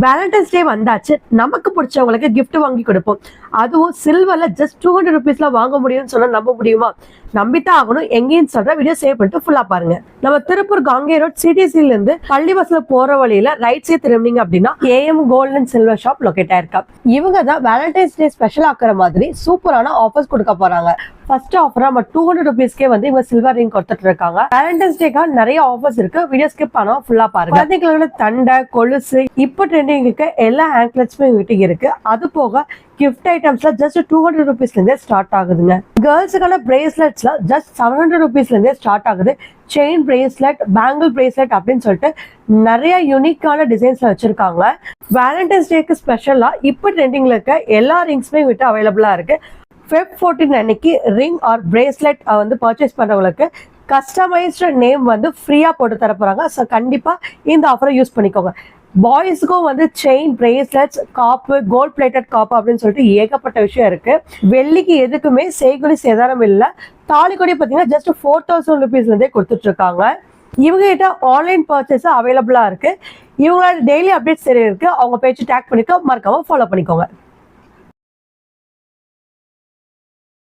Valentine's டே வந்தாச்சு, நமக்கு பிடிச்சவங்களுக்கு gift வாங்கி கொடுப்போம். அதுவும் சில்வர்ல ஜஸ்ட் 200 ருபீஸ்ல வாங்க முடியும்னு சொன்னா நம்ப முடியுமா? நம்பித்தான் ஆகணும். எங்கேன்னு சொல்ற வீடியோ சேவ் பண்ணிட்டு ஃபுல்லா பாருங்க. நம்ம திருப்பூர் காங்கே ரோட் சிடிசில இருந்து பள்ளிவாசல போற வழியில ரைட் சைட் திரும்பினீங்க அப்படின்னா AM gold and silver shop locate ஆயிருக்கா. இவங்க தான் வேலண்டைன்ஸ் டே ஸ்பெஷல் ஆக்குற மாதிரி சூப்பரான ஆஃபர்ஸ் கொடுக்க போறாங்க. ஃபர்ஸ்ட் ஆஃபரா நம்ம 200 ருபீஸ்க்கே வந்து இவங்க சில்வர் ரிங் கொடுத்துட்டு இருக்காங்க. வேலண்டைன்ஸ் டேக்காக நிறைய ஆஃபர்ஸ் இருக்கு. வீடியோ ஸ்கிப் பண்ணாம ஃபுல்லா பாருங்க. குழந்தைகளோட தண்டை, கொலுசு, இப்போ ட்ரெண்டிங் இருக்க எல்லா ஆங்க்லெட்ஸுமே வீட்டுக்கு இருக்கு. அது போக கிஃப்ட் ஐட்டம்ஸ்ல ஜஸ்ட் 200 ருபீஸ்ல இருந்தே ஸ்டார்ட் ஆகுதுங்க. கேர்ள்ஸுக்கான பிரேஸ்லெட்ஸ்ல ஜஸ்ட் 700 ருபீஸ்ல இருந்தே ஸ்டார்ட் ஆகுது. செயின் பிரேஸ்லெட், பேங்கிள் பிரேஸ்லெட் அப்படின்னு சொல்லிட்டு நிறைய யூனிக்கான டிசைன்ஸ்ல வச்சிருக்காங்க. வேலண்டைன்ஸ் டேக்கு ஸ்பெஷலா இப்போ ட்ரெண்டிங்ல இருக்க எல்லா ரிங்ஸுமே விட்டு அவைலபிளா இருக்கு. Feb 14 அன்னைக்கு ரிங் ஆர் பிரேஸ்லெட் வந்து பர்ச்சேஸ் பண்றவங்களுக்கு கஸ்டமைஸ்டு நேம் வந்து ஃப்ரீயா போட்டு தர போறாங்க. ஸோ கண்டிப்பா இந்த ஆஃபரை யூஸ் பண்ணிக்கோங்க. பாய்ஸுக்கும் வந்து செயின், பிரேஸ்லெட்ஸ், காப்பு, கோல்ட் பிளேட்டட் காப்பு அப்படின்னு சொல்லிட்டு ஏகப்பட்ட விஷயம் இருக்கு. வெள்ளிக்கு எதுக்குமே செய்கூலி சேதாரம் இல்லை. தாலி கொடி பார்த்தீங்கன்னா ஜஸ்ட் 4000 ருபீஸ்ல இருந்தே கொடுத்துட்டு இருக்காங்க. இவங்க கிட்ட ஆன்லைன் பர்ச்சேஸ் அவைலபிளா இருக்கு. இவங்களோட டெய்லி அப்டேட்ஸ் இருக்கு. அவங்க பேஜ் டேக் பண்ணிக்க மறக்காம ஃபாலோ பண்ணிக்கோங்க.